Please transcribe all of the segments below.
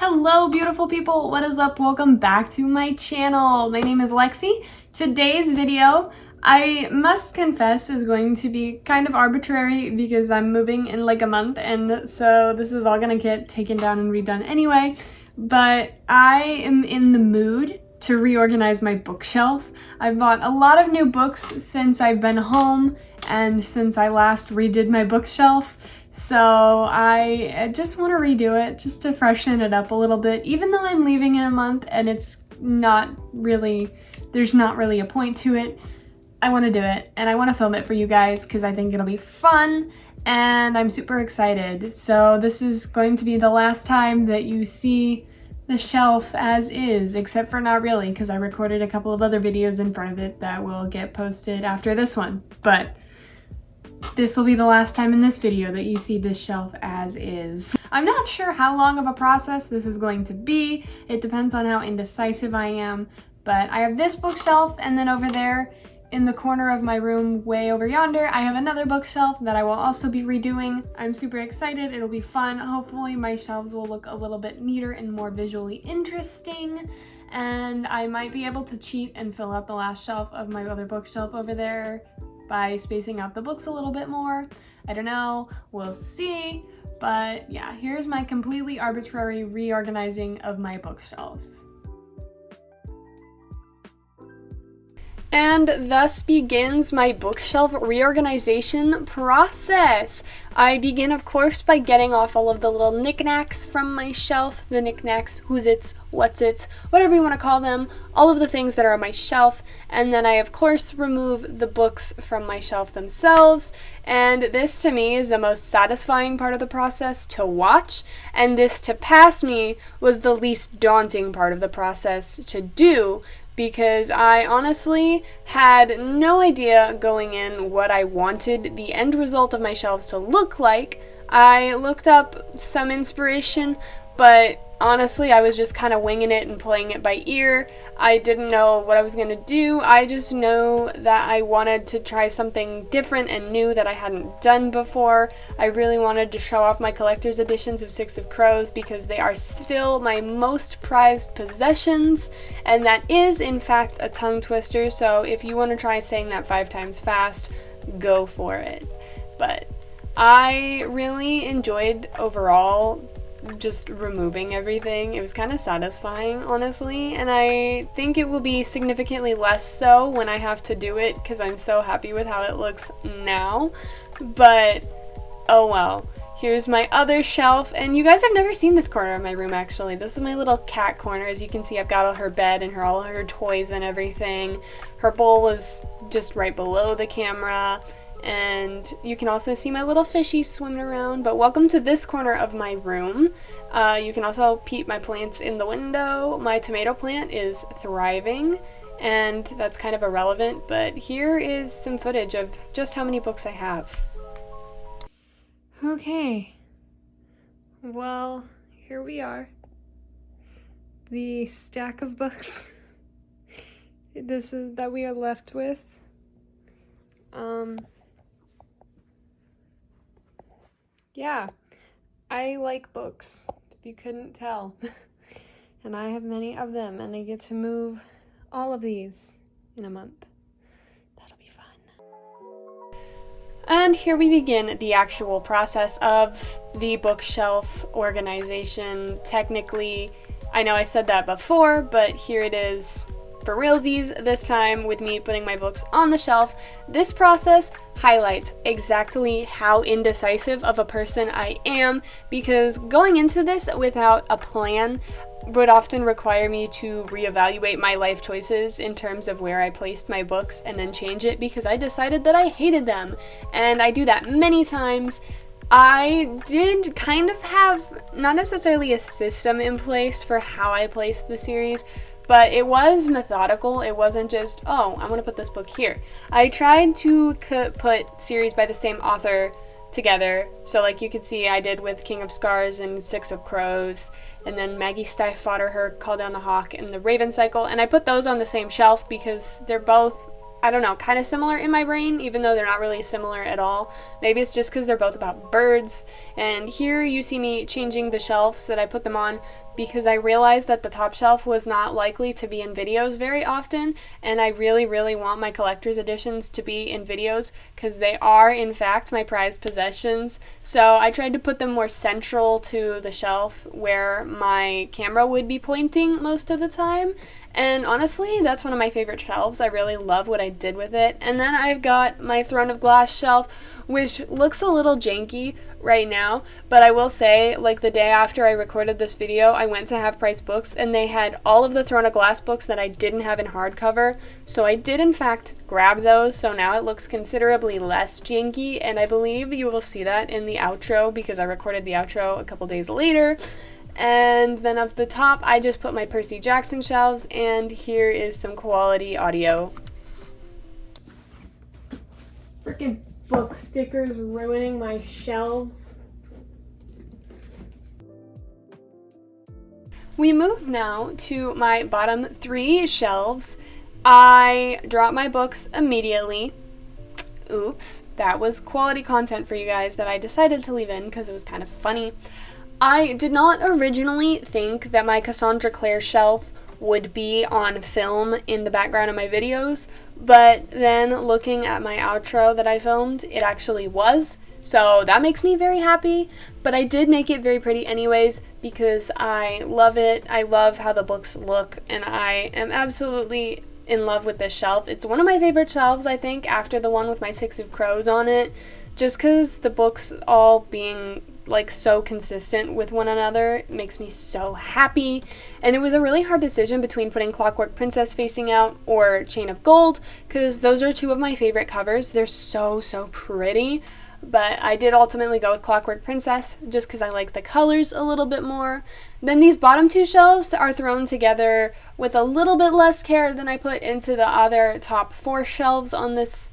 Hello beautiful people, what is up? Welcome back to my channel. My name is Lexi. Today's video, I must confess, is going to be kind of arbitrary because I'm moving in like a month, and so this is all gonna get taken down and redone anyway. But I am in the mood to reorganize my bookshelf. I bought a lot of new books since I've been home and since I last redid my bookshelf. So I just want to redo it just to freshen it up a little bit, even though I'm leaving in a month and it's not really, there's not really a point to it. I want to do it and I want to film it for you guys because I think it'll be fun and I'm super excited. So this is going to be the last time that you see the shelf as is, except for not really, because I recorded a couple of other videos in front of it that will get posted after this one. But this will be the last time in this video that you see this shelf as is. I'm not sure how long of a process this is going to be. It depends on how indecisive I am, but I have this bookshelf, and then over there in the corner of my room way over yonder, I have another bookshelf that I will also be redoing. I'm super excited. It'll be fun. Hopefully my shelves will look a little bit neater and more visually interesting, and I might be able to cheat and fill out the last shelf of my other bookshelf over there by spacing out the books a little bit more. I don't know, we'll see. But yeah, here's my completely arbitrary reorganizing of my bookshelves. And thus begins my bookshelf reorganization process. I begin, of course, by getting off all of the little knickknacks from my shelf, the knickknacks, who's its, what's its, whatever you want to call them, all of the things that are on my shelf, and then I, of course, remove the books from my shelf themselves, and this, to me, is the most satisfying part of the process to watch, and this, to pass me, was the least daunting part of the process to do, because I honestly had no idea going in what I wanted the end result of my shelves to look like. I looked up some inspiration, but honestly I was just kind of winging it and playing it by ear. I didn't know what I was going to do. I just know that I wanted to try something different and new that I hadn't done before. I really wanted to show off my collector's editions of Six of Crows because they are still my most prized possessions, and that is in fact a tongue twister, so if you want to try saying that 5 times fast, go for it. But I really enjoyed overall just removing everything. It was kind of satisfying, honestly, and I think it will be significantly less so when I have to do it because I'm so happy with how it looks now. But oh well. Here's my other shelf, and you guys have never seen this corner of my room actually. This is my little cat corner. As you can see, I've got all her bed and all her toys and everything. Her bowl is just right below the camera. And you can also see my little fishies swimming around. But welcome to this corner of my room. You can also peep my plants in the window. My tomato plant is thriving, and that's kind of irrelevant, but here is some footage of just how many books I have. Okay, well, here we are. The stack of books this is that we are left with. Yeah, I like books, if you couldn't tell. And I have many of them, and I get to move all of these in a month. That'll be fun. And here we begin the actual process of the bookshelf organization. Technically, I know I said that before, but here it is for realsies this time with me putting my books on the shelf. This process highlights exactly how indecisive of a person I am, because going into this without a plan would often require me to reevaluate my life choices in terms of where I placed my books and then change it because I decided that I hated them, and I do that many times. I did kind of have not necessarily a system in place for how I placed the series, but it was methodical. It wasn't just, oh, I'm gonna put this book here. I tried to put series by the same author together. So like you could see I did with King of Scars and Six of Crows, and then Maggie Stiefvater, her Call Down the Hawk, and the Raven Cycle, and I put those on the same shelf because they're both I don't know, kind of similar in my brain, even though they're not really similar at all. Maybe it's just because they're both about birds. And here you see me changing the shelves that I put them on because I realized that the top shelf was not likely to be in videos very often, and I really, really want my collector's editions to be in videos because they are, in fact, my prized possessions. So I tried to put them more central to the shelf where my camera would be pointing most of the time. And honestly, that's one of my favorite shelves. I really love what I did with it. And then I've got my Throne of Glass shelf, which looks a little janky right now, but I will say, like, the day after I recorded this video, I went to Half Price Books, and they had all of the Throne of Glass books that I didn't have in hardcover, so I did in fact grab those, so now it looks considerably less janky, and I believe you will see that in the outro, because I recorded the outro a couple days later. And then up the top, I just put my Percy Jackson shelves, and here is some quality audio. Freaking book stickers ruining my shelves. We move now to my bottom 3 shelves. I drop my books immediately. Oops, that was quality content for you guys that I decided to leave in because it was kind of funny. I did not originally think that my Cassandra Clare shelf would be on film in the background of my videos, but then looking at my outro that I filmed, it actually was. So that makes me very happy, but I did make it very pretty anyways because I love it. I love how the books look, and I am absolutely in love with this shelf. It's one of my favorite shelves, I think, after the one with my 6 of Crows on it, just because the books all being like so consistent with one another makes me so happy. And it was a really hard decision between putting Clockwork Princess facing out or Chain of Gold, because those are 2 of my favorite covers. They're so pretty, but I did ultimately go with Clockwork Princess just because I like the colors a little bit more. Then these bottom 2 shelves are thrown together with a little bit less care than I put into the other top 4 shelves on this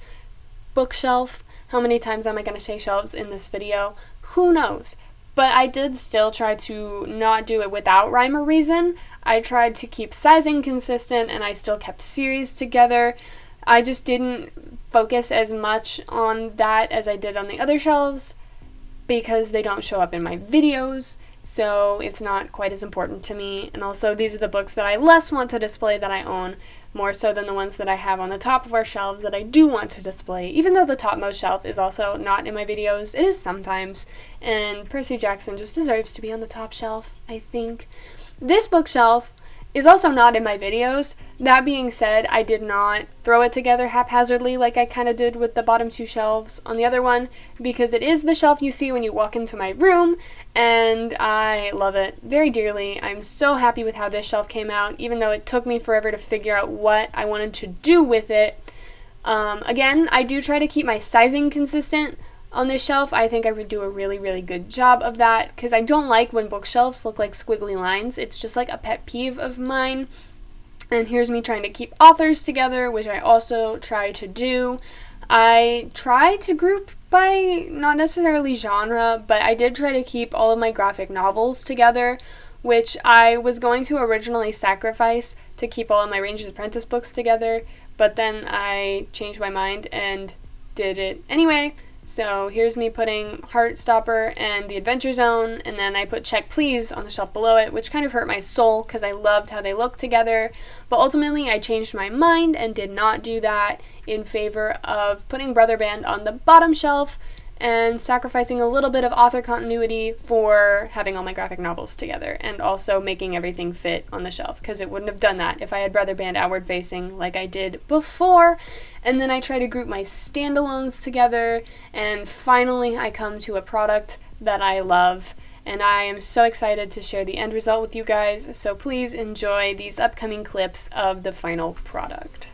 bookshelf. How many times am I going to say shelves in this video? Who knows? But I did still try to not do it without rhyme or reason. I tried to keep sizing consistent, and I still kept series together. I just didn't focus as much on that as I did on the other shelves because they don't show up in my videos, so it's not quite as important to me. And also, these are the books that I less want to display that I own, more so than the ones that I have on the top of our shelves that I do want to display. Even though the topmost shelf is also not in my videos, it is sometimes, and Percy Jackson just deserves to be on the top shelf, I think. This bookshelf is also not in my videos. That being said, I did not throw it together haphazardly like I kind of did with the bottom 2 shelves on the other one, because it is the shelf you see when you walk into my room, and I love it very dearly. I'm so happy with how this shelf came out, even though it took me forever to figure out what I wanted to do with it. Again, I do try to keep my sizing consistent on this shelf. I think I would do a really good job of that, because I don't like when bookshelves look like squiggly lines. It's just like a pet peeve of mine. And here's me trying to keep authors together, which I also try to do. I try to group by not necessarily genre, but I did try to keep all of my graphic novels together, which I was going to originally sacrifice to keep all of my Ranger's Apprentice books together, but then I changed my mind and did it anyway. So here's me putting Heartstopper and the Adventure Zone, and then I put Check Please on the shelf below it, which kind of hurt my soul because I loved how they look together. But ultimately I changed my mind and did not do that in favor of putting Brother Band on the bottom shelf and sacrificing a little bit of author continuity for having all my graphic novels together, and also making everything fit on the shelf, because it wouldn't have done that if I had Brother Band outward facing like I did before. And then I try to group my standalones together, and finally I come to a product that I love, and I am so excited to share the end result with you guys, so please enjoy these upcoming clips of the final product.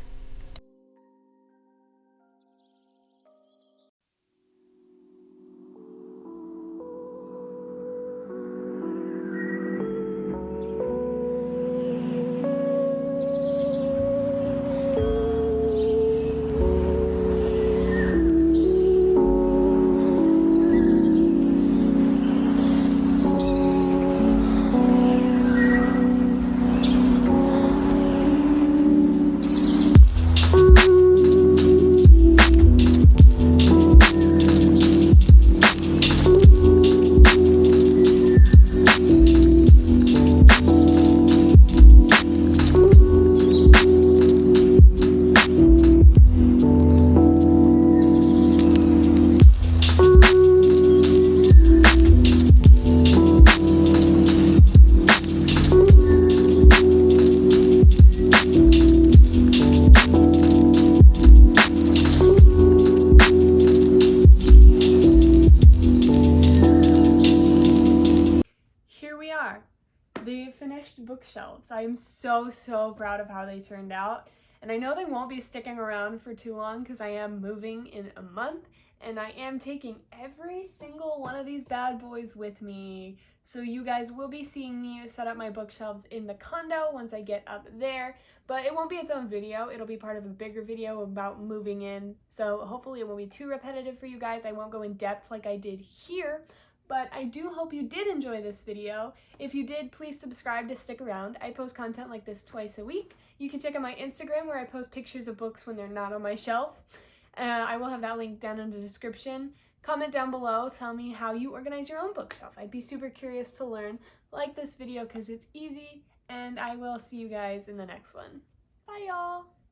the finished bookshelves. I am so proud of how they turned out. And I know they won't be sticking around for too long because I am moving in a month and I am taking every single one of these bad boys with me. So you guys will be seeing me set up my bookshelves in the condo once I get up there, but it won't be its own video. It'll be part of a bigger video about moving in. So hopefully it won't be too repetitive for you guys. I won't go in depth like I did here. But I do hope you did enjoy this video. If you did, please subscribe to stick around. I post content like this twice a week. You can check out my Instagram where I post pictures of books when they're not on my shelf. I will have that link down in the description. Comment down below, tell me how you organize your own bookshelf. I'd be super curious to learn. Like this video because it's easy, and I will see you guys in the next one. Bye y'all!